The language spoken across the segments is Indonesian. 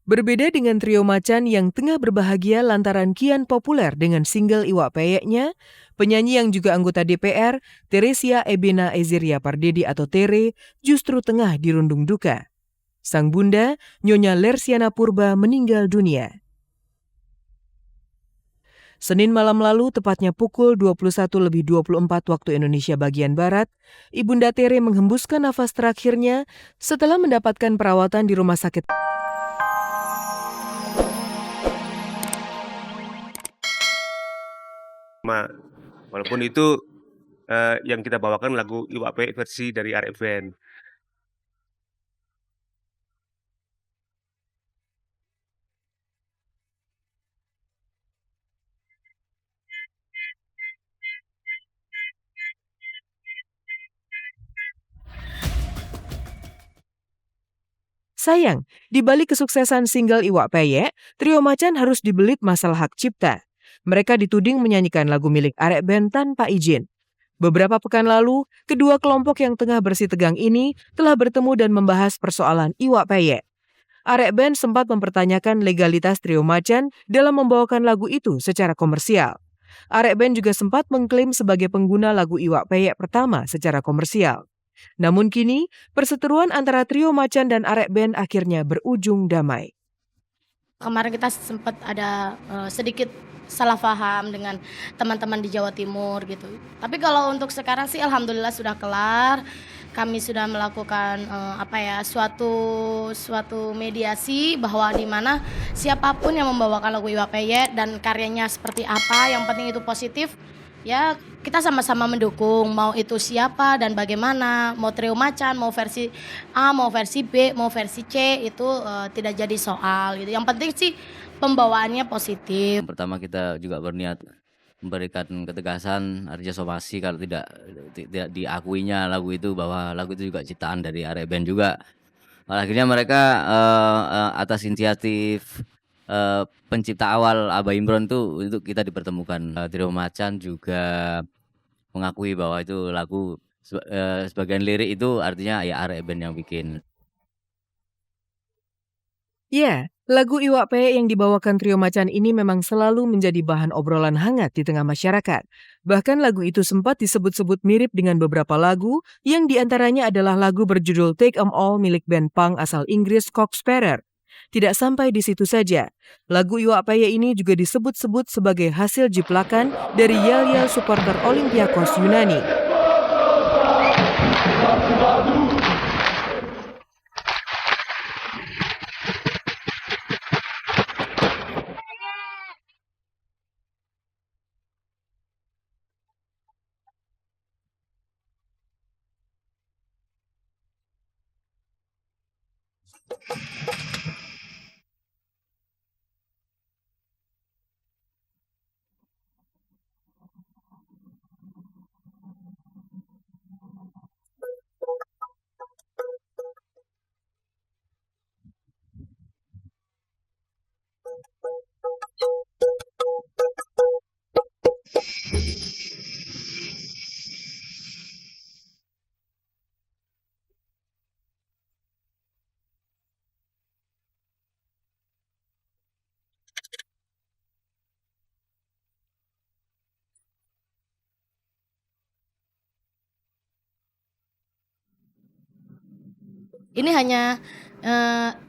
Berbeda dengan trio Macan yang tengah berbahagia lantaran kian populer dengan single Iwak Peyeknya, penyanyi yang juga anggota DPR, Teresia Ebena Eziria Pardede atau Tere, justru tengah dirundung duka. Sang bunda, Nyonya Lersiana Purba, meninggal dunia. Senin malam lalu, tepatnya pukul 21.24 waktu Indonesia bagian Barat, Ibunda Tere menghembuskan nafas terakhirnya setelah mendapatkan perawatan di rumah sakit. Walaupun itu yang kita bawakan lagu Iwak Peyek versi dari Arek Band. Sayang, di balik kesuksesan single Iwak Peyek, trio Macan harus dibelit masalah hak cipta. Mereka dituding menyanyikan lagu milik Arek Band tanpa izin. Beberapa pekan lalu, kedua kelompok yang tengah bersih tegang ini telah bertemu dan membahas persoalan Iwak Peyek. Arek Band sempat mempertanyakan legalitas trio Macan dalam membawakan lagu itu secara komersial. Arek Band juga sempat mengklaim sebagai pengguna lagu Iwak Peyek pertama secara komersial. Namun kini, perseteruan antara trio Macan dan Arek Band akhirnya berujung damai. Kemarin kita sempat ada sedikit salah paham dengan teman-teman di Jawa Timur gitu. Tapi kalau untuk sekarang sih alhamdulillah sudah kelar. Kami sudah melakukan suatu mediasi bahwa di mana siapapun yang membawakan lagu Iwak Peyek dan karyanya seperti apa, yang penting itu positif. Ya, kita sama-sama mendukung, mau itu siapa dan bagaimana, mau trio Macan, mau versi A, mau versi B, mau versi C, itu tidak jadi soal gitu. Yang penting sih pembawaannya positif. Pertama kita juga berniat memberikan ketegasan, artinya somasi kalau tidak diakuinya lagu itu bahwa lagu itu juga ciptaan dari Arek Band juga. Akhirnya mereka atas inisiatif pencipta awal Abah Imron tuh itu kita dipertemukan. Trio Macan juga mengakui bahwa itu lagu sebagian lirik itu artinya ya Arek Band yang bikin. Ya, lagu Iwak Peyek yang dibawakan trio Macan ini memang selalu menjadi bahan obrolan hangat di tengah masyarakat. Bahkan lagu itu sempat disebut-sebut mirip dengan beberapa lagu yang diantaranya adalah lagu berjudul Take 'Em All milik band punk asal Inggris Cock Sparrer. Tidak sampai di situ saja, lagu Iwak Peyek ini juga disebut-sebut sebagai hasil jiplakan dari yel-yel supporter Olympiakos Yunani. Ini hanya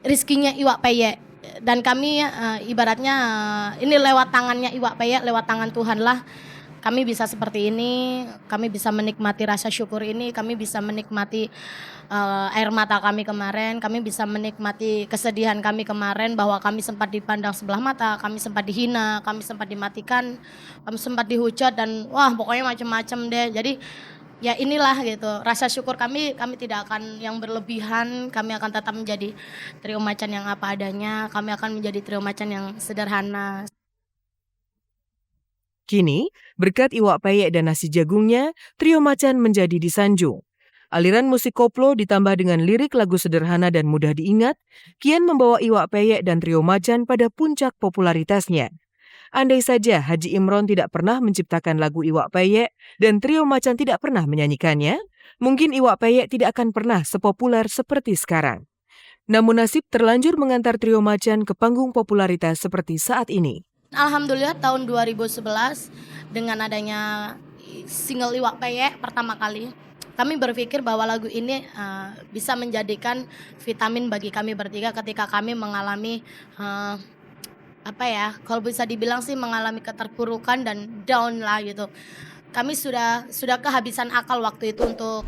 rezekinya Iwak Peyek dan kami ibaratnya ini lewat tangannya Iwak Peyek, lewat tangan Tuhan lah kami bisa seperti ini, kami bisa menikmati rasa syukur ini, kami bisa menikmati air mata kami kemarin, kami bisa menikmati kesedihan kami kemarin bahwa kami sempat dipandang sebelah mata, kami sempat dihina, kami sempat dimatikan, kami sempat dihujat dan wah pokoknya macam-macam deh. Jadi ya inilah gitu, rasa syukur kami tidak akan yang berlebihan, kami akan tetap menjadi trio Macan yang apa adanya, kami akan menjadi trio Macan yang sederhana. Kini, berkat Iwak Peyek dan nasi jagungnya, trio Macan menjadi disanjung. Aliran musik koplo ditambah dengan lirik lagu sederhana dan mudah diingat, kian membawa Iwak Peyek dan trio Macan pada puncak popularitasnya. Andai saja Haji Imron tidak pernah menciptakan lagu Iwak Peyek dan trio Macan tidak pernah menyanyikannya, mungkin Iwak Peyek tidak akan pernah sepopuler seperti sekarang. Namun nasib terlanjur mengantar trio Macan ke panggung popularitas seperti saat ini. Alhamdulillah tahun 2011 dengan adanya single Iwak Peyek pertama kali, kami berpikir bahwa lagu ini bisa menjadikan vitamin bagi kami bertiga ketika kami mengalami kalau bisa dibilang sih mengalami keterpurukan dan down lah gitu. Kami sudah kehabisan akal waktu itu untuk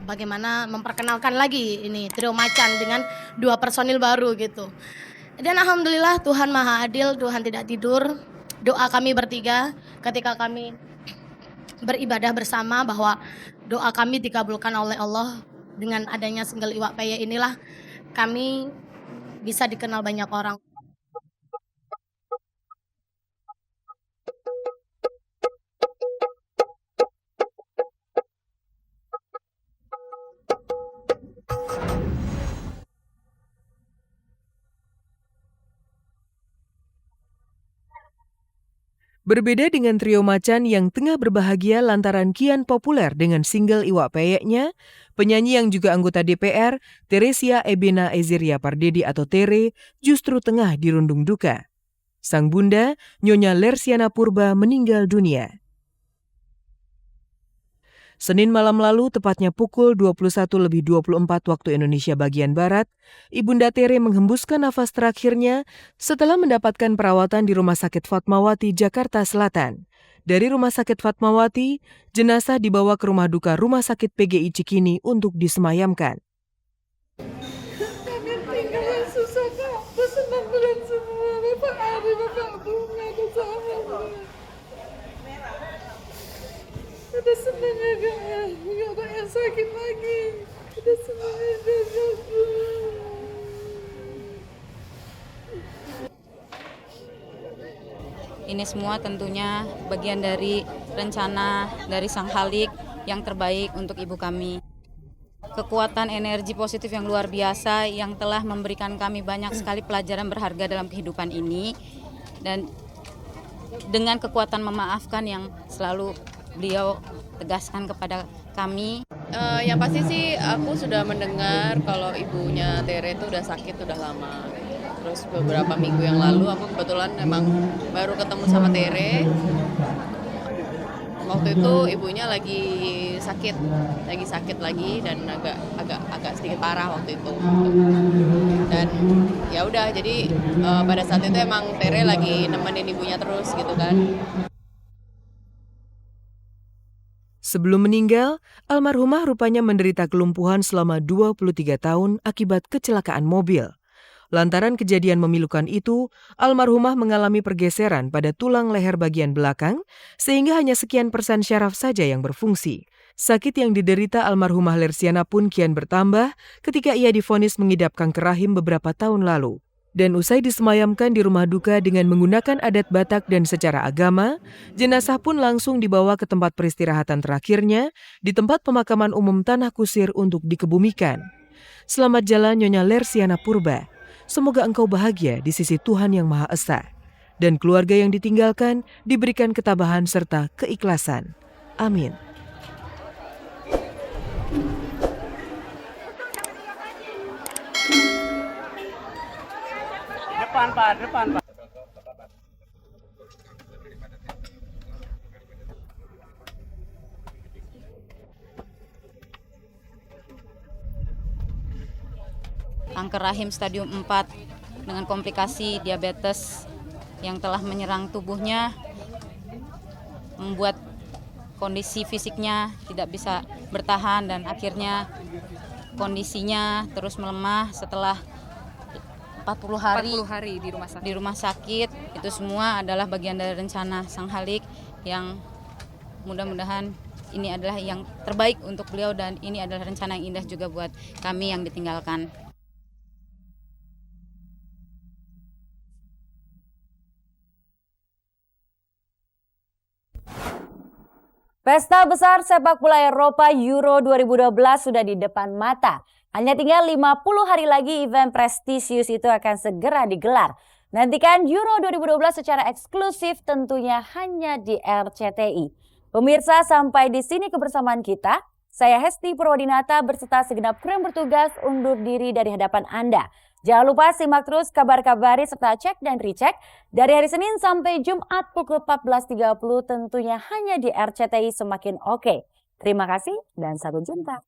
bagaimana memperkenalkan lagi ini trio Macan dengan 2 personil baru gitu. Dan alhamdulillah Tuhan Maha Adil, Tuhan tidak tidur. Doa kami bertiga ketika kami beribadah bersama bahwa doa kami dikabulkan oleh Allah. Dengan adanya single Iwak Peyek inilah kami bisa dikenal banyak orang. Berbeda dengan trio Macan yang tengah berbahagia lantaran kian populer dengan single Iwak Peyeknya, penyanyi yang juga anggota DPR, Teresia Ebena Eziria Pardede atau Tere, justru tengah dirundung duka. Sang bunda, Nyonya Lersiana Purba, meninggal dunia. Senin malam lalu, tepatnya pukul 21.24 waktu Indonesia bagian Barat, Ibunda Tere menghembuskan nafas terakhirnya setelah mendapatkan perawatan di Rumah Sakit Fatmawati, Jakarta Selatan. Dari Rumah Sakit Fatmawati, jenazah dibawa ke rumah duka Rumah Sakit PGI Cikini untuk disemayamkan. Kami tinggal susah Kak, senang bulan semua, Bapak Ari, Bapak Bunga, ada sahabat. Udah senang ya Kak, nggak ada yang sakit lagi. Udah senang ya Kak. Ini semua tentunya bagian dari rencana dari Sang Khalik yang terbaik untuk ibu kami. Kekuatan energi positif yang luar biasa yang telah memberikan kami banyak sekali pelajaran berharga dalam kehidupan ini. Dan dengan kekuatan memaafkan yang selalu beliau tegaskan kepada kami. Yang pasti sih aku sudah mendengar kalau ibunya Tere itu udah sakit udah lama. Terus beberapa minggu yang lalu aku kebetulan memang baru ketemu sama Tere. Waktu itu ibunya lagi sakit lagi dan agak sedikit parah waktu itu. Dan ya udah jadi pada saat itu emang Tere lagi nemenin ibunya terus gitu kan. Sebelum meninggal, almarhumah rupanya menderita kelumpuhan selama 23 tahun akibat kecelakaan mobil. Lantaran kejadian memilukan itu, almarhumah mengalami pergeseran pada tulang leher bagian belakang, sehingga hanya sekian persen syaraf saja yang berfungsi. Sakit yang diderita almarhumah Lersiana pun kian bertambah ketika ia divonis mengidap kanker rahim beberapa tahun lalu. Dan usai disemayamkan di rumah duka dengan menggunakan adat Batak dan secara agama, jenazah pun langsung dibawa ke tempat peristirahatan terakhirnya di tempat pemakaman umum Tanah Kusir untuk dikebumikan. Selamat jalan Nyonya Lersiana Purba. Semoga engkau bahagia di sisi Tuhan Yang Maha Esa. Dan keluarga yang ditinggalkan diberikan ketabahan serta keikhlasan. Amin. Depan, Pak. Kanker rahim stadium 4 dengan komplikasi diabetes yang telah menyerang tubuhnya, membuat kondisi fisiknya tidak bisa bertahan dan akhirnya kondisinya terus melemah setelah 40 hari di rumah sakit. Itu semua adalah bagian dari rencana Sang Khalik yang mudah-mudahan ini adalah yang terbaik untuk beliau dan ini adalah rencana yang indah juga buat kami yang ditinggalkan. Pesta besar sepak bola Eropa Euro 2012 sudah di depan mata. Hanya tinggal 50 hari lagi event prestisius itu akan segera digelar. Nantikan Euro 2012 secara eksklusif tentunya hanya di RCTI. Pemirsa, sampai di sini kebersamaan kita. Saya Hesti Purwodinata berserta segenap kru yang bertugas undur diri dari hadapan Anda. Jangan lupa simak terus kabar-kabari serta cek dan recheck dari hari Senin sampai Jumat pukul 14.30 tentunya hanya di RCTI Semakin Oke. Terima kasih dan sampai jumpa.